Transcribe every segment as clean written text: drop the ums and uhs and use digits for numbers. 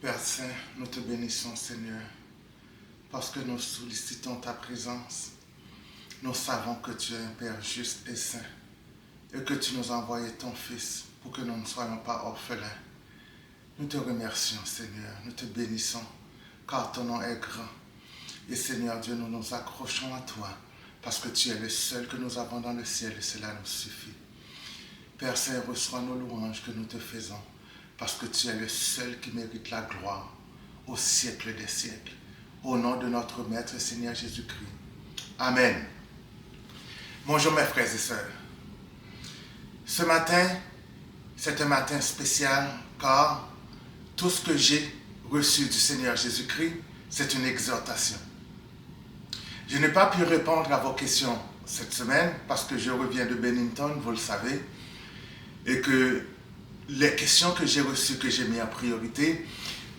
Père Saint, nous te bénissons, Seigneur, parce que nous sollicitons ta présence. Nous savons que tu es un Père juste et saint et que tu nous as envoyé ton Fils pour que nous ne soyons pas orphelins. Nous te remercions, Seigneur, nous te bénissons, car ton nom est grand. Et Seigneur Dieu, nous nous accrochons à toi, parce que tu es le seul que nous avons dans le ciel et cela nous suffit. Père Saint, reçois nos louanges que nous te faisons, parce que tu es le seul qui mérite la gloire au siècle des siècles. Au nom de notre Maître Seigneur Jésus-Christ. Amen. Bonjour mes frères et sœurs. Ce matin, c'est un matin spécial car tout ce que j'ai reçu du Seigneur Jésus-Christ, c'est une exhortation. Je n'ai pas pu répondre à vos questions cette semaine parce que je reviens de Bennington, vous le savez, et que les questions que j'ai reçues, que j'ai mis en priorité,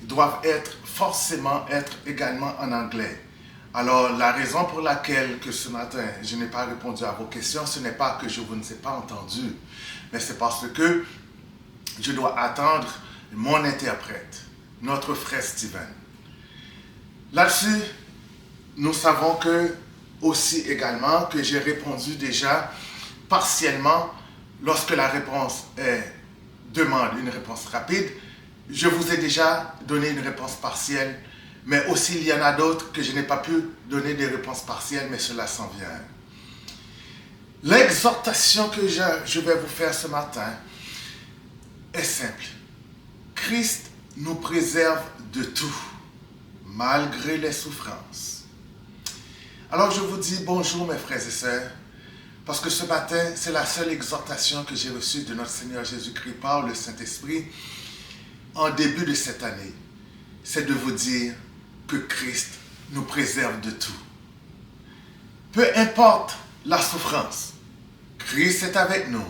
doivent forcément être également en anglais. Alors, la raison pour laquelle que ce matin, je n'ai pas répondu à vos questions, ce n'est pas que je vous ne ai pas entendu, mais c'est parce que je dois attendre mon interprète, notre frère Steven. Là-dessus, nous savons que, aussi également, que j'ai répondu déjà partiellement lorsque la réponse demande une réponse rapide. Je vous ai déjà donné une réponse partielle, mais aussi il y en a d'autres que je n'ai pas pu donner des réponses partielles, mais cela s'en vient. L'exhortation que je vais vous faire ce matin est simple. Christ nous préserve de tout, malgré les souffrances. Alors je vous dis bonjour mes frères et sœurs, parce que ce matin, c'est la seule exhortation que j'ai reçue de notre Seigneur Jésus-Christ par le Saint-Esprit en début de cette année. C'est de vous dire que Christ nous préserve de tout. Peu importe la souffrance, Christ est avec nous.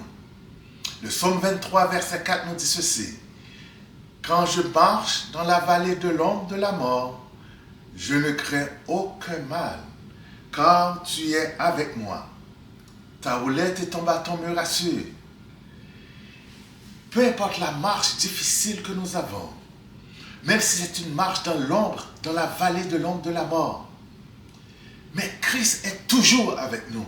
Le psaume 23, verset 4 nous dit ceci. Quand je marche dans la vallée de l'ombre de la mort, je ne crains aucun mal, car tu es avec moi. Ta houlette et ton bâton me rassurent. Peu importe la marche difficile que nous avons, même si c'est une marche dans l'ombre, dans la vallée de l'ombre de la mort, mais Christ est toujours avec nous.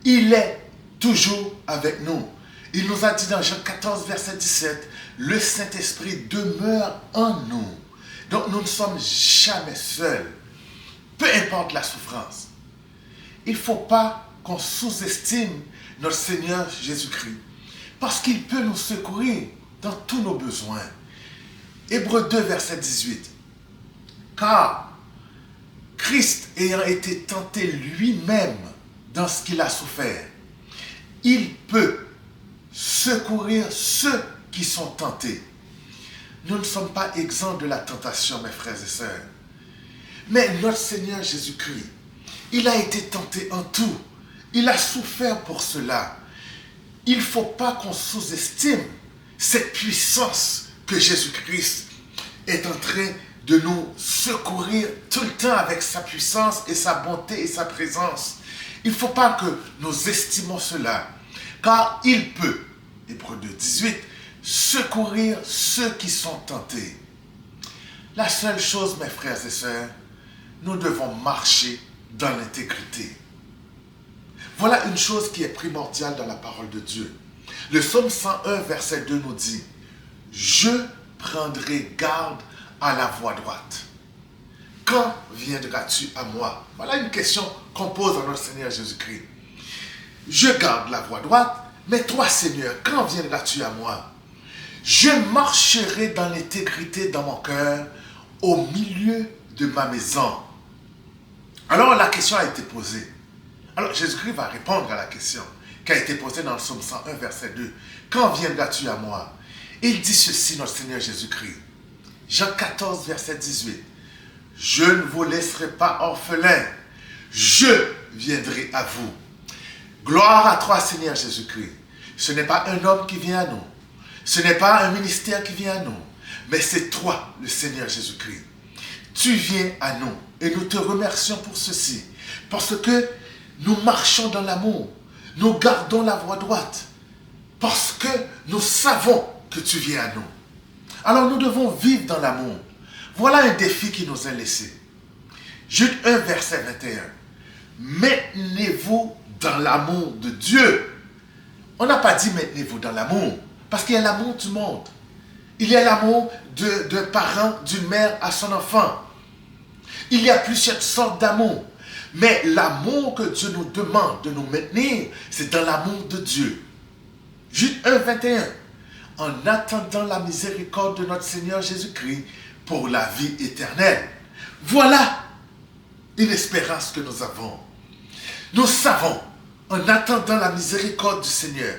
Il est toujours avec nous. Il nous a dit dans Jean 14, verset 17, le Saint-Esprit demeure en nous. Donc nous ne sommes jamais seuls, peu importe la souffrance. Il ne faut pas qu'on sous-estime notre Seigneur Jésus-Christ, parce qu'il peut nous secourir dans tous nos besoins. Hébreux 2, verset 18. Car Christ ayant été tenté lui-même dans ce qu'il a souffert, il peut secourir ceux qui sont tentés. Nous ne sommes pas exempts de la tentation, mes frères et sœurs. Mais notre Seigneur Jésus-Christ, il a été tenté en tout. Il a souffert pour cela. Il ne faut pas qu'on sous-estime cette puissance que Jésus-Christ est en train de nous secourir tout le temps avec sa puissance et sa bonté et sa présence. Il ne faut pas que nous estimons cela, car il peut, Hébreux 2, 18, secourir ceux qui sont tentés. La seule chose, mes frères et sœurs, nous devons marcher dans l'intégrité. Voilà une chose qui est primordiale dans la parole de Dieu. Le psaume 101, verset 2 nous dit « Je prendrai garde à la voie droite. Quand viendras-tu à moi ?» Voilà une question qu'on pose à notre Seigneur Jésus-Christ. Je garde la voie droite, mais toi, Seigneur, quand viendras-tu à moi? Je marcherai dans l'intégrité dans mon cœur, au milieu de ma maison. Alors la question a été posée. Alors Jésus-Christ va répondre à la question qui a été posée dans le psaume 101, verset 2. Quand viendras-tu à moi? Il dit ceci, notre Seigneur Jésus-Christ. Jean 14, verset 18. Je ne vous laisserai pas orphelins. Je viendrai à vous. Gloire à toi, Seigneur Jésus-Christ. Ce n'est pas un homme qui vient à nous. Ce n'est pas un ministère qui vient à nous. Mais c'est toi, le Seigneur Jésus-Christ. Tu viens à nous. Et nous te remercions pour ceci. Parce que nous marchons dans l'amour. Nous gardons la voie droite. Parce que nous savons que tu viens à nous. Alors nous devons vivre dans l'amour. Voilà un défi qui nous est laissé. Jude 1, verset 21. Maintenez-vous dans l'amour de Dieu. On n'a pas dit maintenez-vous dans l'amour, parce qu'il y a l'amour du monde. Il y a l'amour d'un parent, d'une mère à son enfant. Il y a plusieurs sortes d'amour. Mais l'amour que Dieu nous demande de nous maintenir, c'est dans l'amour de Dieu. Jude 1, 21. En attendant la miséricorde de notre Seigneur Jésus-Christ pour la vie éternelle. Voilà une espérance que nous avons. Nous savons, en attendant la miséricorde du Seigneur,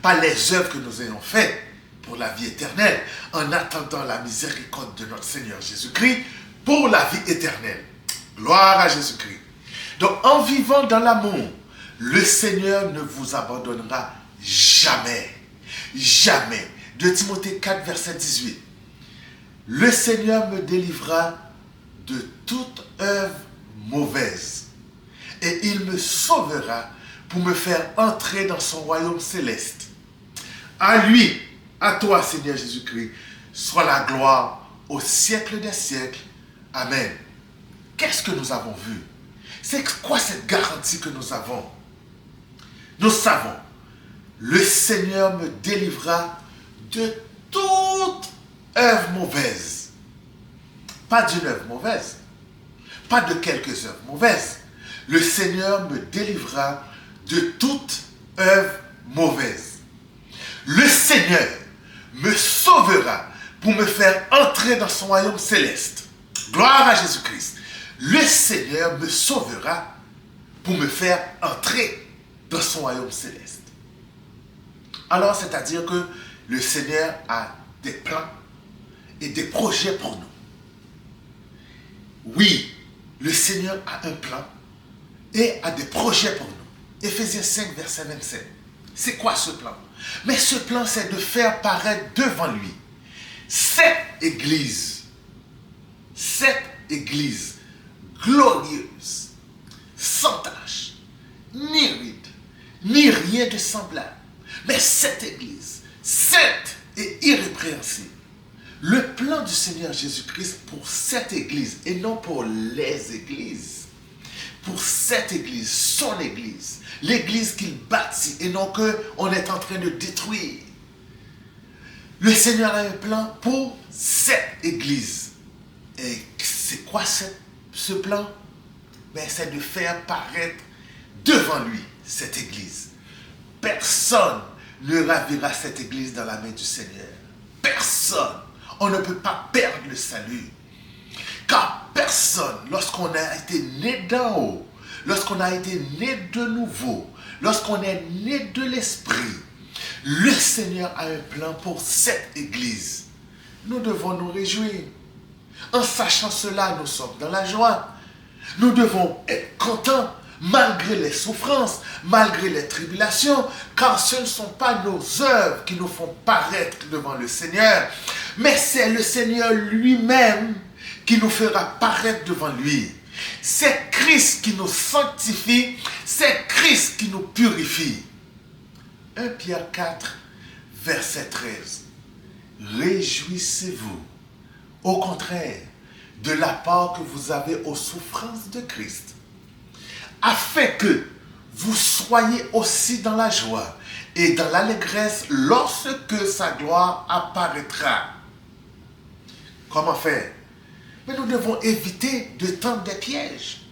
pas les œuvres que nous ayons faites pour la vie éternelle, en attendant la miséricorde de notre Seigneur Jésus-Christ pour la vie éternelle. Gloire à Jésus-Christ. Donc, en vivant dans l'amour, le Seigneur ne vous abandonnera jamais. Jamais. 2 Timothée 4, verset 18. Le Seigneur me délivrera de toute œuvre mauvaise et il me sauvera pour me faire entrer dans son royaume céleste. À lui, à toi, Seigneur Jésus-Christ, soit la gloire au siècle des siècles. Amen. Qu'est-ce que nous avons vu? C'est quoi cette garantie que nous avons? Nous savons, le Seigneur me délivrera de toute œuvre mauvaise. Pas d'une œuvre mauvaise, pas de quelques œuvres mauvaises. Le Seigneur me délivrera de toute œuvre mauvaise. Le Seigneur me sauvera pour me faire entrer dans son royaume céleste. Gloire à Jésus-Christ. Le Seigneur me sauvera pour me faire entrer dans son royaume céleste. Alors, c'est-à-dire que le Seigneur a des plans et des projets pour nous. Oui, le Seigneur a un plan et a des projets pour nous. Éphésiens 5, verset 27. C'est quoi ce plan? Mais ce plan, c'est de faire paraître devant lui cette église glorieuse, sans tache, ni ride, ni rien de semblable. Mais cette église, sainte et irrépréhensible. Le plan du Seigneur Jésus-Christ pour cette église, et non pour les églises, pour cette église, son église, l'église qu'il bâtit, et non qu'on est en train de détruire. Le Seigneur a un plan pour cette église. Et c'est quoi ce plan? Ben, c'est de faire paraître devant lui cette église. Personne ne ravira cette église dans la main du Seigneur. Personne. On ne peut pas perdre le salut. Car personne, lorsqu'on a été né d'en haut, lorsqu'on a été né de nouveau, lorsqu'on est né de l'Esprit, le Seigneur a un plan pour cette église. Nous devons nous réjouir. En sachant cela, nous sommes dans la joie. Nous devons être contents malgré les souffrances, malgré les tribulations, car ce ne sont pas nos œuvres qui nous font paraître devant le Seigneur, mais c'est le Seigneur lui-même qui nous fera paraître devant lui. C'est Christ qui nous sanctifie, c'est Christ qui nous purifie. 1 Pierre 4, verset 13. Réjouissez-vous, au contraire, de la part que vous avez aux souffrances de Christ, afin que vous soyez aussi dans la joie et dans l'allégresse lorsque sa gloire apparaîtra. Comment faire? Mais nous devons éviter de tendre des pièges.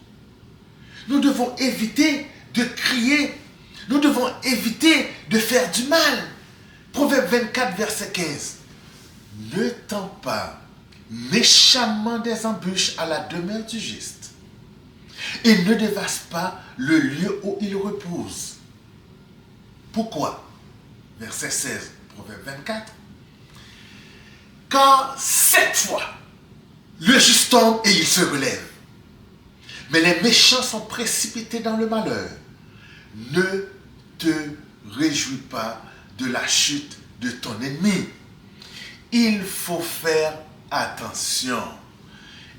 Nous devons éviter de crier. Nous devons éviter de faire du mal. Proverbe 24, verset 15. Ne tends pas méchamment des embûches à la demeure du juste, et ne dévaste pas le lieu où il repose. Pourquoi? Verset 16, Proverbe 24. Car 7 fois, le juste tombe et il se relève. Mais les méchants sont précipités dans le malheur. Ne te réjouis pas de la chute de ton ennemi. Il faut faire attention.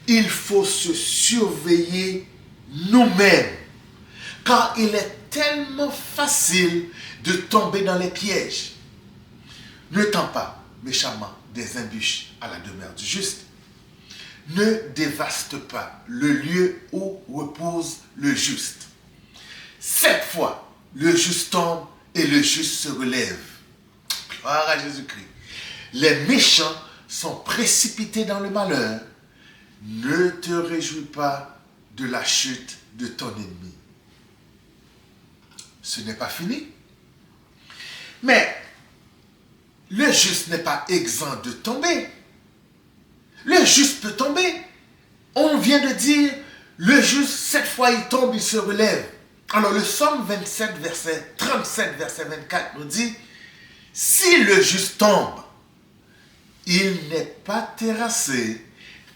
Il faut se surveiller nous-mêmes. Car il est tellement facile de tomber dans les pièges. Ne tends pas méchamment des embûches à la demeure du juste. Ne dévaste pas le lieu où repose le juste. 7 fois, le juste tombe et le juste se relève. Gloire à Jésus-Christ. Les méchants sont précipités dans le malheur. Ne te réjouis pas de la chute de ton ennemi. Ce n'est pas fini. Mais le juste n'est pas exempt de tomber. Le juste peut tomber. On vient de dire, le juste, 7 fois il tombe, il se relève. Alors le Psaume 27, verset 37, verset 24 nous dit, si le juste tombe, il n'est pas terrassé,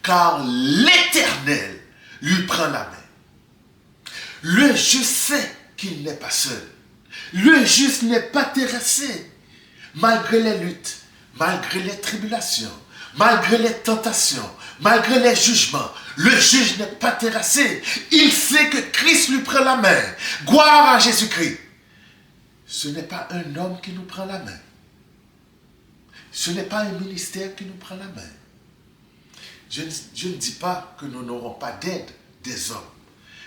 car l'Éternel lui prend la main. Le juste sait qu'il n'est pas seul. Le juste n'est pas terrassé. Malgré les luttes, malgré les tribulations, malgré les tentations, malgré les jugements, le juge n'est pas terrassé. Il sait que Christ lui prend la main. Gloire à Jésus-Christ. Ce n'est pas un homme qui nous prend la main. Ce n'est pas un ministère qui nous prend la main. Je ne dis pas que nous n'aurons pas d'aide des hommes.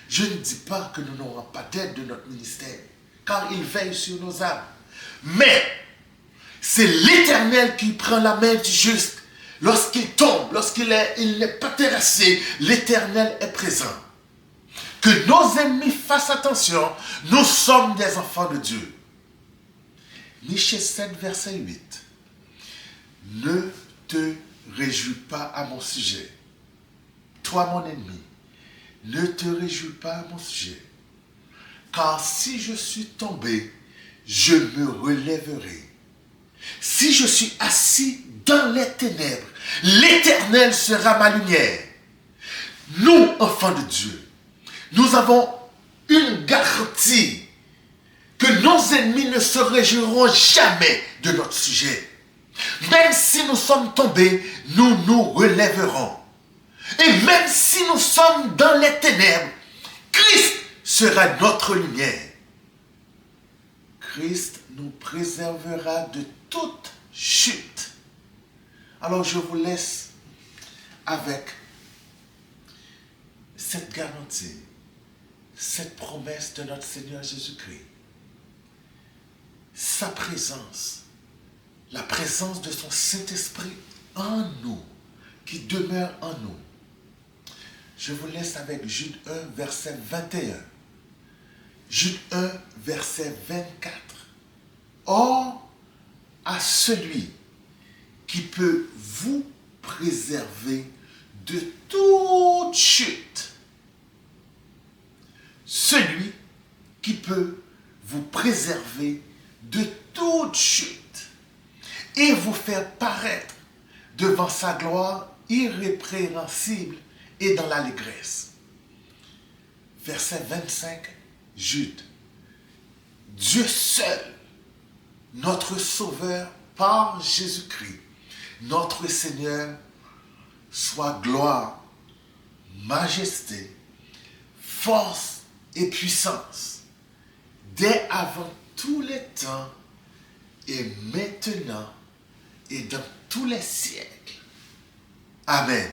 Je ne dis pas que nous n'aurons pas d'aide de notre ministère, car il veille sur nos âmes. Mais c'est l'Éternel qui prend la main du juste. Lorsqu'il tombe, lorsqu'il n'est pas terrassé, l'Éternel est présent. Que nos ennemis fassent attention, nous sommes des enfants de Dieu. Michée 7, verset 8. Ne te réjouis pas à mon sujet. Toi, mon ennemi, ne te réjouis pas à mon sujet. Car si je suis tombé, je me relèverai. Si je suis assis dans les ténèbres, l'Éternel sera ma lumière. Nous, enfants de Dieu, nous avons une garantie que nos ennemis ne se réjouiront jamais de notre sujet. Même si nous sommes tombés, nous nous relèverons. Et même si nous sommes dans les ténèbres, Christ sera notre lumière. Christ nous préservera de toute chute. Alors je vous laisse avec cette garantie, cette promesse de notre Seigneur Jésus-Christ. Sa présence, la présence de son Saint-Esprit en nous, qui demeure en nous. Je vous laisse avec Jude 1, verset 21. Jude 1, verset 24. Or, à celui qui peut vous préserver de toute chute. Celui qui peut vous préserver de toute chute et vous faire paraître devant sa gloire irrépréhensible et dans l'allégresse. Verset 25, Jude. Dieu seul, notre Sauveur par Jésus-Christ, notre Seigneur, soit gloire, majesté, force et puissance, dès avant tous les temps et maintenant et dans tous les siècles. Amen.